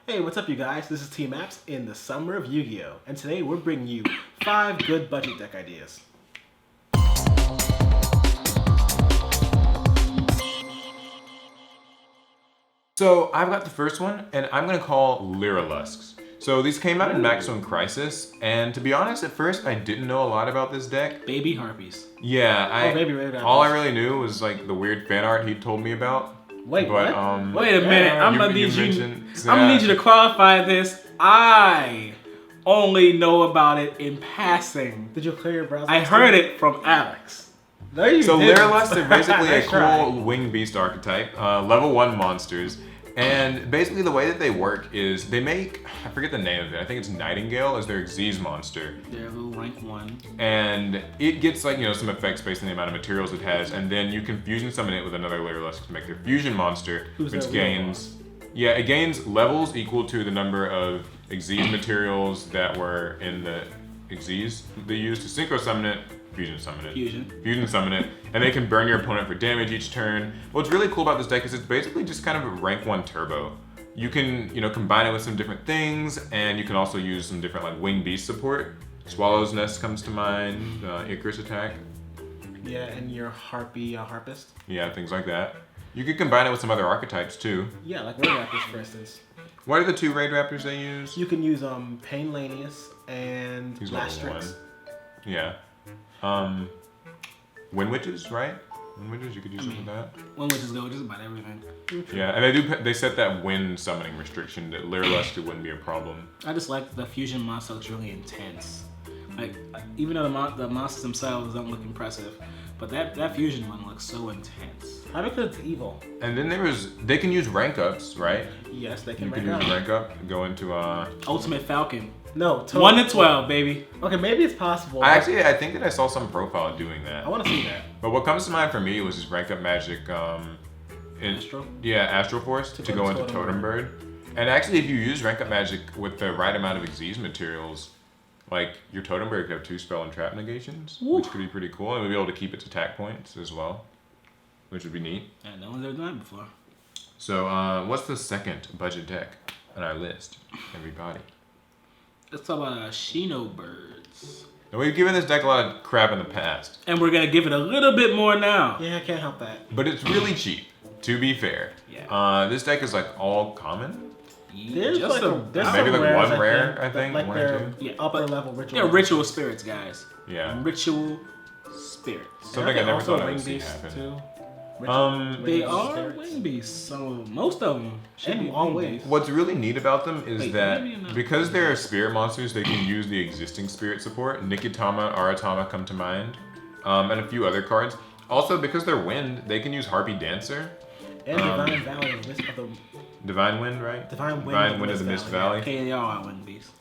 Hey, what's up you guys? This is Team APS in the summer of Yu-Gi-Oh! And today we're bringing you 5 good budget deck ideas. So I've got the first one, and I'm gonna call Lera Lusks. So these came out in Maximum Crisis, and to be honest, at first I didn't know a lot about this deck. Baby Harpies. Yeah, Baby Red all I really knew was like the weird fan art he told me about. Wait, but, what? Wait a minute, I'm gonna need you to qualify this. I only know about it in passing. Did you clear your browser? I heard it from Alex. No, you So didn't. Lera Lusks are basically a Nice try. cool winged beast archetype, level 1 monsters. And basically the way that they work is they make, I forget the name of it, I think it's Nightingale is their Xyz monster. They're a little rank 1. And it gets like, some effects based on the amount of materials it has, and then you can fusion summon it with another Lera Lusk to make their fusion monster, Who's which their gains, it gains levels equal to the number of Xyz materials that were in the Xyz they used to synchro summon it, fusion summon it. Fusion summon it, and they can burn your opponent for damage each turn. What's really cool about this deck is it's basically just kind of a rank 1 turbo. You can, combine it with some different things, and you can also use some different like winged beast support. Swallow's Nest comes to mind, Icarus attack. Yeah, and your Harpist. Yeah, things like that. You could combine it with some other archetypes too. Yeah, like Raid Raptors for instance. What are the 2 Raid Raptors they use? You can use Pain Lanius and He's level Lastrix. 1. Yeah. Wind Witches, right? Wind Witches, you could use something like that. Wind Witches go just about everything. Yeah, and they set that wind summoning restriction that Lera Lusk wouldn't be a problem. I just like the fusion monster looks really intense. Like even though the monsters themselves don't look impressive, but that fusion one looks so intense. Probably because it's evil. And then they can use rank ups, right? Yes, they can You rank can up. use rank up, go into Ultimate Falcon. No, 1 to 12, baby. Okay, maybe it's possible. I think that I saw some profile doing that. I want to see that. But what comes to mind for me was just rank up magic Astro? Yeah, Astral Force to go into Totem Bird. And actually if you use rank up magic with the right amount of Xyz materials, like your Totem Bird could have 2 spell and trap negations, which could be pretty cool. And we'd be able to keep its attack points as well, which would be neat. Yeah, no one's ever done that before. So what's the second budget deck on our list, everybody? Let's talk about Shino Birds. Now, we've given this deck a lot of crap in the past. And we're gonna give it a little bit more now. Yeah, I can't help that. But it's really cheap, to be fair. Yeah. This deck is like all common. There's Just there's maybe some like rares, one rare, I think. Like 1 or their 2. Yeah, upper level ritual. Yeah, ritual spirits, guys. Yeah. Ritual spirits. Something I never thought I would see happen. Too. They are wing beasts. So most of them should be all wing wings. beasts. What's really neat about them is Wait, that maybe not. because they're spirit monsters, they can use the existing spirit support. Nikitama, Aratama come to mind, and a few other cards. Also, because they're wind, they can use Harpy Dancer. And Divine Valley of the Divine Wind, right? Divine Wind of the Mist Valley. Okay, they are wing beasts.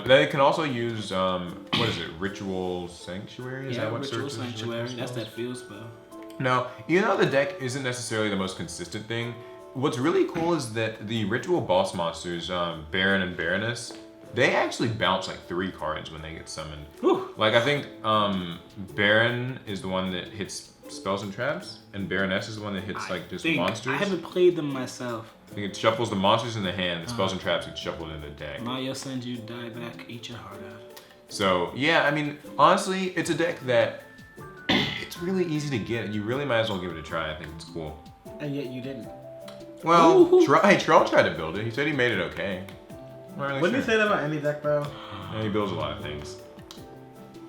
They can also use, what is it, Ritual Sanctuary? Is that what Ritual searches Sanctuary. ritual That's spells? that field spell. Now, even though the deck isn't necessarily the most consistent thing, what's really cool is that the ritual boss monsters, Baron and Baroness, they actually bounce like 3 cards when they get summoned. Whew. Like I think Baron is the one that hits spells and traps, and Baroness is the one that hits like just monsters. I haven't played them myself. I think it shuffles the monsters in the hand, the spells and traps get shuffled in the deck. Mario sends you die back, eat your heart out. So yeah, I mean, honestly, it's a deck that it's really easy to get. You really might as well give it a try. I think it's cool. And yet you didn't. Well, Troll tried to build it. He said he made it okay. I'm not really Wouldn't sure. you say that about any deck though? Yeah, he builds a lot of things.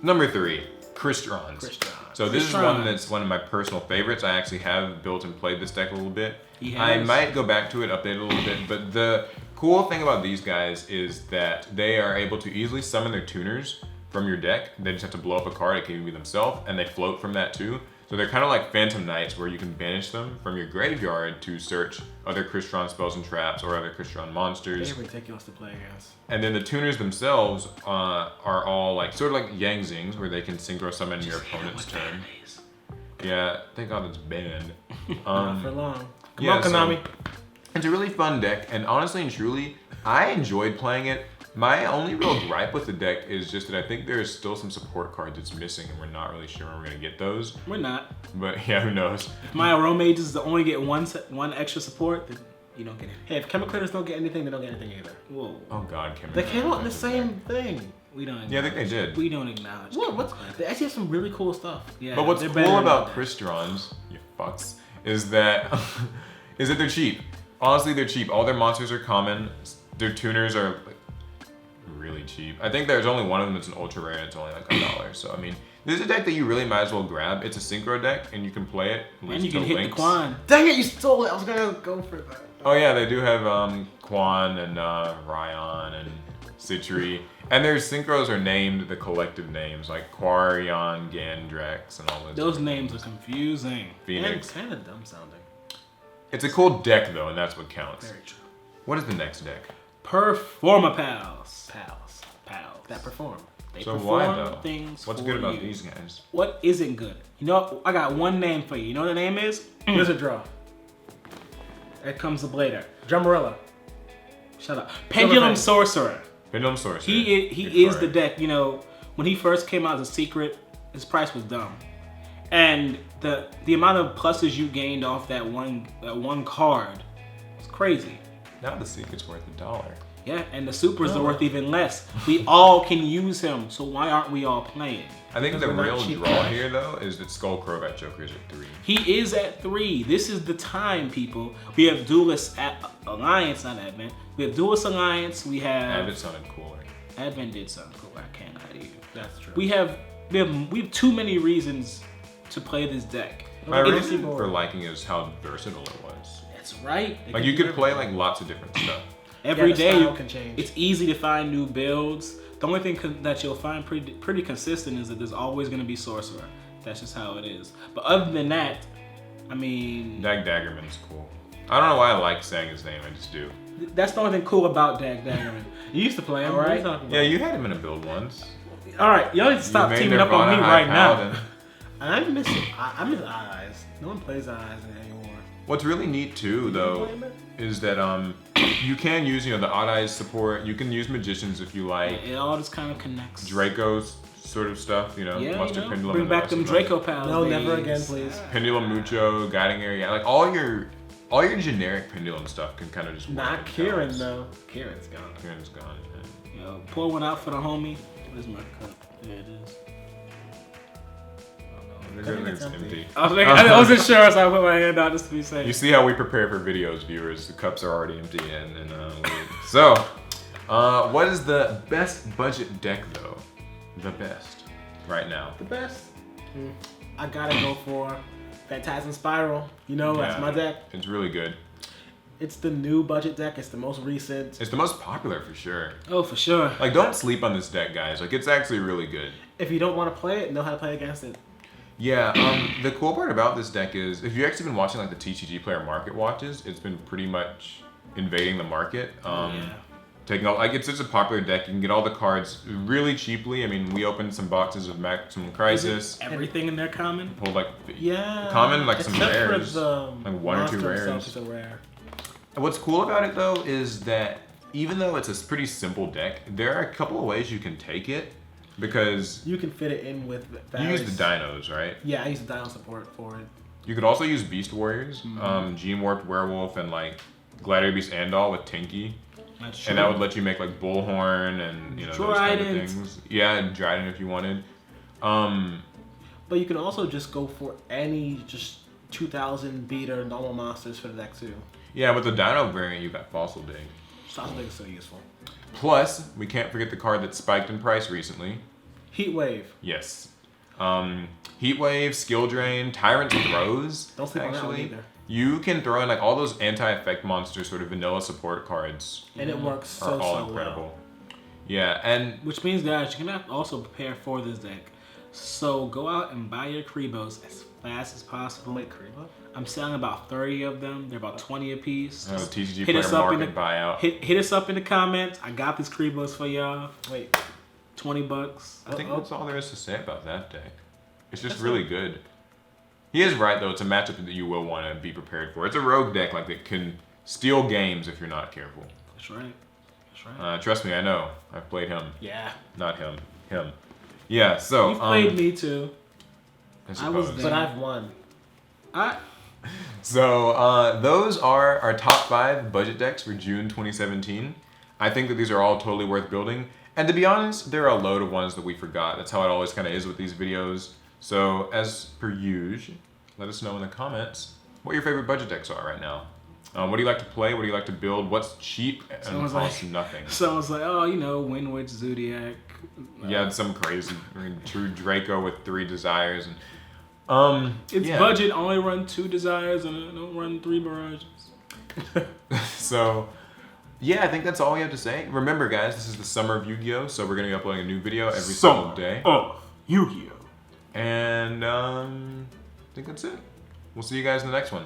Number 3, Kristerons. Kristerons. So this is one that's one of my personal favorites. I actually have built and played this deck a little bit. I might go back to it, update it a little bit, but the cool thing about these guys is that they are able to easily summon their tuners from your deck. They just have to blow up a card, it can even be themselves, and they float from that too. So they're kind of like Phantom Knights where you can banish them from your graveyard to search other Kristeron spells and traps or other Kristeron monsters. They're ridiculous to play against. And then the tuners themselves are all like sort of like Yang Zings where they can synchro summon your opponent's turn. Yeah, thank God it's banned. Not for long. Come yeah, on, Konami. So it's a really fun deck, and honestly and truly, I enjoyed playing it. My only real gripe with the deck is just that I think there's still some support cards that's missing, and we're not really sure when we're gonna get those. We're not. But yeah, who knows? If my Arome Mages only get one extra support, then you don't get it. Hey, if chemical critters don't get anything, they don't get anything either. Whoa. Oh God, Kim. They came out in the same thing. We don't. Yeah, I think they did. We don't acknowledge. What? They actually have some really cool stuff. Yeah. But what's they're better cool than about that. Kristerons, you fucks, is that they're cheap. Honestly, they're cheap. All their monsters are common. Their tuners are like really cheap. I think there's only one of them that's an ultra rare and it's only like $1. So I mean, this is a deck that you really might as well grab. It's a synchro deck and you can play it. And you can hit links. the Quan. Dang it, you stole it. I was gonna go for that. Oh yeah, they do have Quan and Ryan and Citri. And their synchros are named the collective names, like Quarion, Gandrax, and all Those names are confusing. Phoenix. And kind of dumb sounding. It's a cool deck though, and that's what counts. Very true. What is the next deck? Performa Pals. Pals. That perform. They So perform why though? things What's for good about you. these guys? What isn't good? You know what? I got one name for you. You know what the name is? Here's a draw. Here comes the blader. Drummerella. Shut up. Pendulum Sorcerer. Pendulum Source. He is the deck. You know, when he first came out as a secret, his price was dumb, and the amount of pluses you gained off that one card was crazy. Now the secret's worth $1. Yeah, and the supers are worth even less. We all can use him, so why aren't we all playing? I think the Because we're not real cheap draw cash. here though is that Skullcrow got Joker's at 3. He is at 3. This is the time, people. We have Duelist Alliance, not Advent. We have Duelist Alliance. We have Advent sounded cooler. Advent did sound cool. I can't lie to you. That's true. We have too many reasons to play this deck. My It- reason for liking is how versatile it was. That's right. Like you could play like lots of different stuff. Every the day, style can change. it's easy to find new builds. The only thing that you'll find pretty consistent is that there's always going to be Sorcerer. That's just how it is. But other than that, I mean, Dag Daggerman's cool. I don't know why I like saying his name, I just do. that's the only thing cool about Dag Daggerman. You used to play him, All right. What are you talking about? Yeah, you had him in a build once. All right, y'all need to stop You made teaming up on me Nirvana right High now. Paladin. I miss it. I miss Eyes. No one plays Eyes anymore. What's really neat too, though, is that you can use the Odd Eyes support. You can use Magicians if you like. It all just kind of connects. Draco's sort of stuff, Yeah, Mustard Pendulum. bring and the back rest them of them. Draco pals. No, never days. again, please. Pendulum Mucho, Guiding Area, like all your generic Pendulum stuff can kind of just work Not in Kieran balance. though. Kieran's gone. Kieran's gone. Yeah. Yo, pour one out for the homie. Where's my cup? There it is. I think it's empty. empty. I wasn't sure, so I put my hand out just to be safe. You see how we prepare for videos, viewers. The cups are already empty so, what is the best budget deck though? The best right now. The best. I gotta go for Phantasm Spiral. You know, that's Yeah. my deck. It's really good. It's the new budget deck. It's the most recent. It's the most popular for sure. Oh, for sure. Like, don't sleep on this deck, guys. Like, it's actually really good. If you don't want to play it, know how to play against it. Yeah, the cool part about this deck is, if you've actually been watching like the TCG player market watches, it's been pretty much invading the market. Taking all, like, it's such a popular deck. You can get all the cards really cheaply. I mean, we opened some boxes of Maximum Crisis. Everything in there common? Hold like Yeah. common, like some except rares, For the like one or two monster itself rares. is a rare. What's cool about it though is that even though it's a pretty simple deck, there are a couple of ways you can take it because You can fit it in with. you use various- the dinos, right? Yeah, I use the Dino support for it. You could also use Beast Warriors, Mm-hmm. Gene Warped Werewolf, and like Gladiator Beast Andal with Tinky. That's true. And that would let you make like Bullhorn and those kind of Trident. things. Yeah, and Dryden if you wanted. But you can also just go for any just 2000 beater normal monsters for the deck too. Yeah, with the Dino variant, you got Fossil Dig. Fossil Dig is so useful. Plus, we can't forget the card that spiked in price recently. Heat Wave. Yes. Heat Wave, Skill Drain, Tyrant Throws. Don't sleep on that one actually. either. You can throw in like all those anti-effect monster sort of vanilla support cards And it works are so all well. incredible. Yeah, and Which means, guys, you can also prepare for this deck. So go out and buy your Kribos as fast as possible. Wait, Kribo? I'm selling about 30 of them. They're about 20 a piece. the TCG Hit player us up in market the- buyout. Hit us up in the comments. I got these Kribos for y'all. Wait. $20. I think that's all there is to say about that deck. It's just That's really good. He is right though. It's a matchup that you will want to be prepared for. It's a rogue deck like that can steal games if you're not careful. That's right. That's right. Trust me, I know. I've played him, Yeah. not him. Him. Yeah. So You've played me too. I I was suppose. there. But I've won. So those are our top 5 budget decks for June 2017. I think that these are all totally worth building. And to be honest, there are a load of ones that we forgot. That's how it always kind of is with these videos. So as per usual, let us know in the comments what your favorite budget decks are right now. What do you like to play? What do you like to build? What's cheap and costs nothing? Someone's like, oh, you know, Windward Zodiac. Yeah, some crazy True Draco with 3 desires and It's budget, only run 2 desires and don't run 3 mirages. So, yeah, I think that's all we have to say. Remember, guys, this is the summer of Yu-Gi-Oh! So we're going to be uploading a new video every single day. Oh, Yu-Gi-Oh! And I think that's it. We'll see you guys in the next one.